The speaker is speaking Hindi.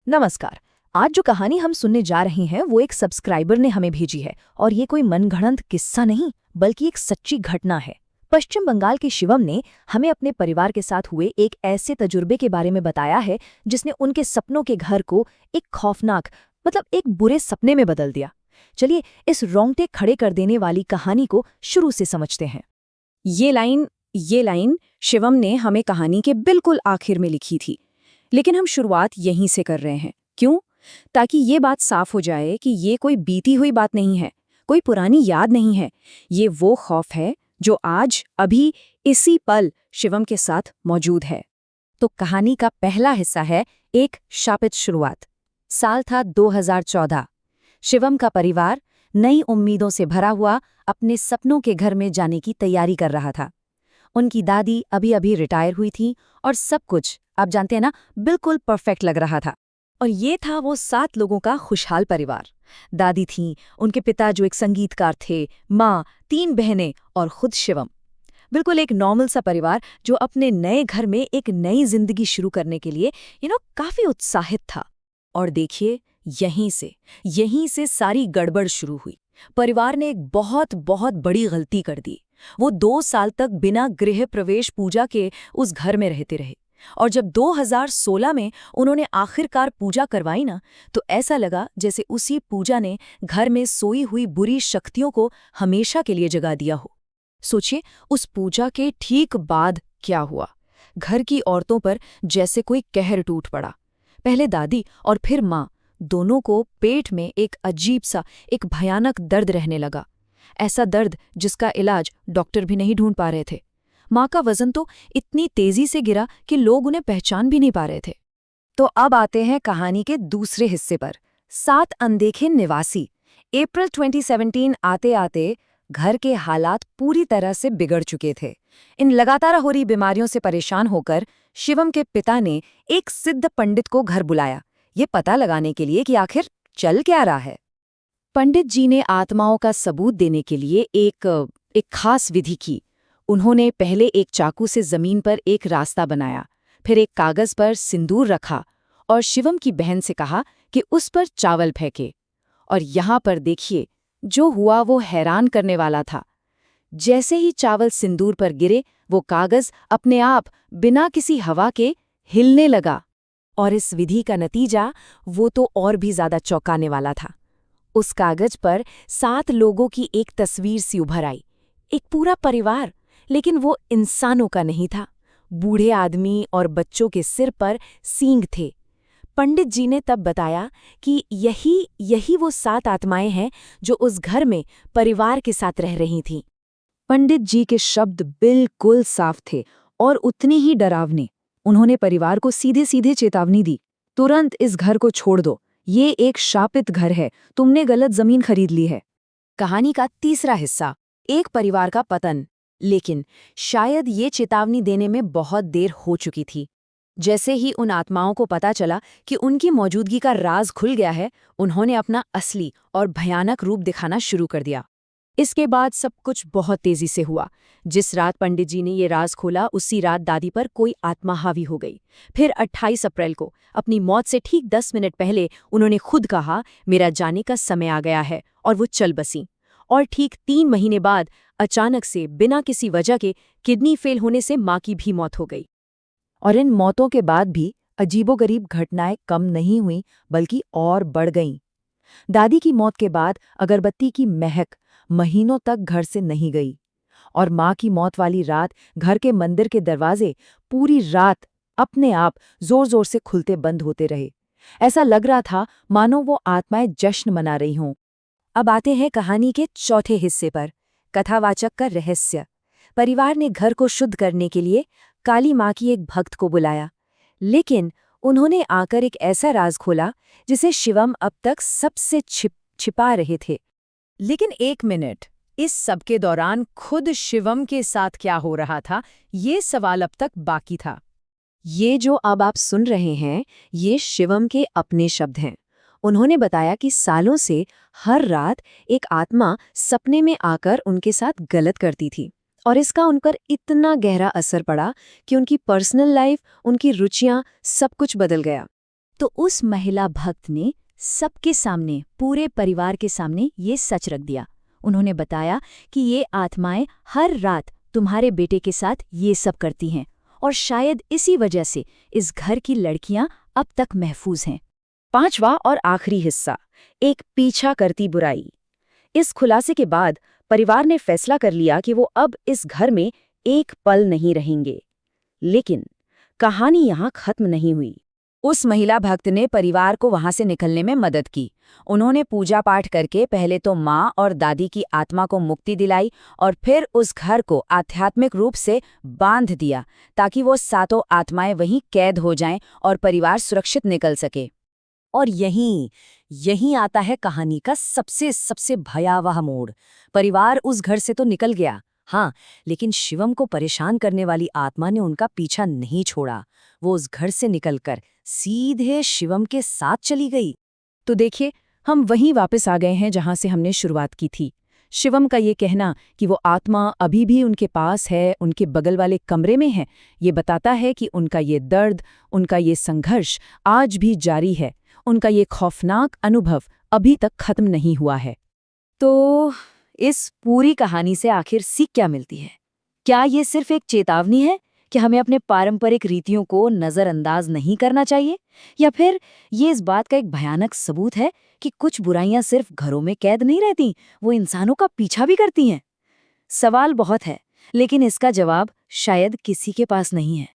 नमस्कार। आज जो कहानी हम सुनने जा रहे हैं वो एक सब्सक्राइबर ने हमें भेजी है और ये कोई मनगढ़ंत किस्सा नहीं बल्कि एक सच्ची घटना है। पश्चिम बंगाल के शिवम ने हमें अपने परिवार के साथ हुए एक ऐसे तजुर्बे के बारे में बताया है जिसने उनके सपनों के घर को एक खौफनाक एक बुरे सपने में बदल दिया। चलिए इस रोंगटे खड़े कर देने वाली कहानी को शुरू से समझते हैं। ये लाइन शिवम ने हमें कहानी के बिल्कुल आखिर में लिखी थी, लेकिन हम शुरुआत यहीं से कर रहे हैं। क्यों? ताकि ये बात साफ हो जाए कि ये कोई बीती हुई बात नहीं है, कोई पुरानी याद नहीं है। ये वो खौफ है जो आज अभी इसी पल शिवम के साथ मौजूद है। तो कहानी का पहला हिस्सा है एक शापित शुरुआत। साल था 2014। शिवम का परिवार नई उम्मीदों से भरा हुआ अपने सपनों के घर में जाने की तैयारी कर रहा था। उनकी दादी अभी अभी रिटायर हुई थी और सब कुछ, आप जानते हैं ना, बिल्कुल परफेक्ट लग रहा था। और ये था वो 7 लोगों का खुशहाल परिवार। दादी थीं, उनके पिता जो एक संगीतकार थे, माँ, 3 बहनें और खुद शिवम। बिल्कुल एक नॉर्मल सा परिवार जो अपने नए घर में एक नई जिंदगी शुरू करने के लिए काफी उत्साहित था। और देखिए, यहीं से सारी गड़बड़ शुरू हुई। परिवार ने एक बहुत बहुत बड़ी गलती कर दी। वो 2 साल तक बिना गृह प्रवेश पूजा के उस घर में रहते रहे, और जब 2016 में उन्होंने आखिरकार पूजा करवाई ना, तो ऐसा लगा जैसे उसी पूजा ने घर में सोई हुई बुरी शक्तियों को हमेशा के लिए जगा दिया हो। सोचिए, उस पूजा के ठीक बाद क्या हुआ। घर की औरतों पर जैसे कोई कहर टूट पड़ा। पहले दादी और फिर माँ, दोनों को पेट में एक अजीब सा, एक भयानक दर्द रहने लगा। ऐसा दर्द जिसका इलाज डॉक्टर भी नहीं ढूंढ पा रहे थे। माँ का वजन तो इतनी तेजी से गिरा कि लोग उन्हें पहचान भी नहीं पा रहे थे। तो अब आते हैं कहानी के दूसरे हिस्से पर। 7 अनदेखे निवासी। अप्रैल 2017 आते आते घर के हालात पूरी तरह से बिगड़ चुके थे। इन लगातार हो रही बीमारियों से परेशान होकर शिवम के पिता ने एक सिद्ध पंडित को घर बुलाया, ये पता लगाने के लिए कि आखिर चल क्या रहा है। पंडित जी ने आत्माओं का सबूत देने के लिए एक खास विधि की। उन्होंने पहले एक चाकू से जमीन पर एक रास्ता बनाया, फिर एक कागज पर सिंदूर रखा और शिवम की बहन से कहा कि उस पर चावल फेंके। और यहाँ पर देखिए, जो हुआ वो हैरान करने वाला था। जैसे ही चावल सिंदूर पर गिरे, वो कागज अपने आप बिना किसी हवा के हिलने लगा। और इस विधि का नतीजा वो तो और भी ज्यादा चौंकाने वाला था। उस कागज पर 7 लोगों की एक तस्वीर सी उभर आई, एक पूरा परिवार, लेकिन वो इंसानों का नहीं था। बूढ़े आदमी और बच्चों के सिर पर सींग थे। पंडित जी ने तब बताया कि यही वो 7 आत्माएं हैं जो उस घर में परिवार के साथ रह रही थीं। पंडित जी के शब्द बिल्कुल साफ थे और उतने ही डरावने। उन्होंने परिवार को सीधे सीधे चेतावनी दी, तुरंत इस घर को छोड़ दो, ये एक शापित घर है, तुमने गलत जमीन खरीद ली है। कहानी का तीसरा हिस्सा, एक परिवार का पतन। लेकिन शायद ये चेतावनी देने में बहुत देर हो चुकी थी। जैसे ही उन आत्माओं को पता चला कि उनकी मौजूदगी का राज खुल गया है, उन्होंने अपना असली और भयानक रूप दिखाना शुरू कर दिया। इसके बाद सब कुछ बहुत तेजी से हुआ। जिस रात पंडित जी ने ये राज खोला, उसी रात दादी पर कोई आत्मा हावी हो गई। फिर 28 अप्रैल को, अपनी मौत से ठीक 10 मिनट पहले, उन्होंने खुद कहा, मेरा जाने का समय आ गया है, और वो चल बसी। और ठीक 3 महीने बाद अचानक से, बिना किसी वजह के, किडनी फेल होने से माँ की भी मौत हो गई। और इन मौतों के बाद भी अजीबोगरीब घटनाएं कम नहीं हुईं, बल्कि और बढ़ गईं। दादी की मौत के बाद अगरबत्ती की महक महीनों तक घर से नहीं गई, और माँ की मौत वाली रात घर के मंदिर के दरवाजे पूरी रात अपने आप जोर जोर से खुलते बंद होते रहे। ऐसा लग रहा था मानो वो आत्माएं जश्न मना रही हों। अब आते हैं कहानी के चौथे हिस्से पर, कथावाचक का रहस्य। परिवार ने घर को शुद्ध करने के लिए काली माँ की एक भक्त को बुलाया, लेकिन उन्होंने आकर एक ऐसा राज खोला जिसे शिवम अब तक सबसे छिपा रहे थे। लेकिन एक मिनट, इस सब के दौरान खुद शिवम के साथ क्या हो रहा था, ये सवाल अब तक बाकी था। ये जो अब आप सुन रहे हैं, ये शिवम के अपने शब्द हैं। उन्होंने बताया कि सालों से हर रात एक आत्मा सपने में आकर उनके साथ गलत करती थी, और इसका उन पर इतना गहरा असर पड़ा कि उनकी पर्सनल लाइफ, उनकी रुचियां, सब कुछ बदल गया। तो उस महिला भक्त ने सबके सामने, पूरे परिवार के सामने ये सच रख दिया। उन्होंने बताया कि ये आत्माएं हर रात तुम्हारे बेटे के साथ ये सब करती हैं और शायद इसी वजह से इस घर की लड़कियां अब तक महफूज हैं। 5वां और आखिरी हिस्सा, एक पीछा करती बुराई। इस खुलासे के बाद परिवार ने फैसला कर लिया कि वो अब इस घर में एक पल नहीं रहेंगे। लेकिन कहानी यहाँ खत्म नहीं हुई। उस महिला भक्त ने परिवार को वहां से निकलने में मदद की। उन्होंने पूजा पाठ करके पहले तो माँ और दादी की आत्मा को मुक्ति दिलाई और फिर उस घर को आध्यात्मिक रूप से बांध दिया ताकि वो सातों आत्माएं वहीं कैद हो जाएं और परिवार सुरक्षित निकल सके। और यहीं आता है कहानी का सबसे भयावह मोड़। परिवार उस घर से तो निकल गया, हाँ, लेकिन शिवम को परेशान करने वाली आत्मा ने उनका पीछा नहीं छोड़ा। वो उस घर से निकलकर सीधे शिवम के साथ चली गई। तो देखिए, हम वहीं वापस आ गए हैं जहां से हमने शुरुआत की थी। शिवम का ये कहना कि वो आत्मा अभी भी उनके पास है, उनके बगल वाले कमरे में है, ये बताता है कि उनका ये दर्द, उनका ये संघर्ष आज भी जारी है। उनका ये खौफनाक अनुभव अभी तक खत्म नहीं हुआ है। तो इस पूरी कहानी से आखिर सीख क्या मिलती है? क्या ये सिर्फ एक चेतावनी है कि हमें अपने पारंपरिक रीतियों को नज़रअंदाज नहीं करना चाहिए, या फिर ये इस बात का एक भयानक सबूत है कि कुछ बुराइयां सिर्फ घरों में कैद नहीं रहती, वो इंसानों का पीछा भी करती हैं? सवाल बहुत है, लेकिन इसका जवाब शायद किसी के पास नहीं है।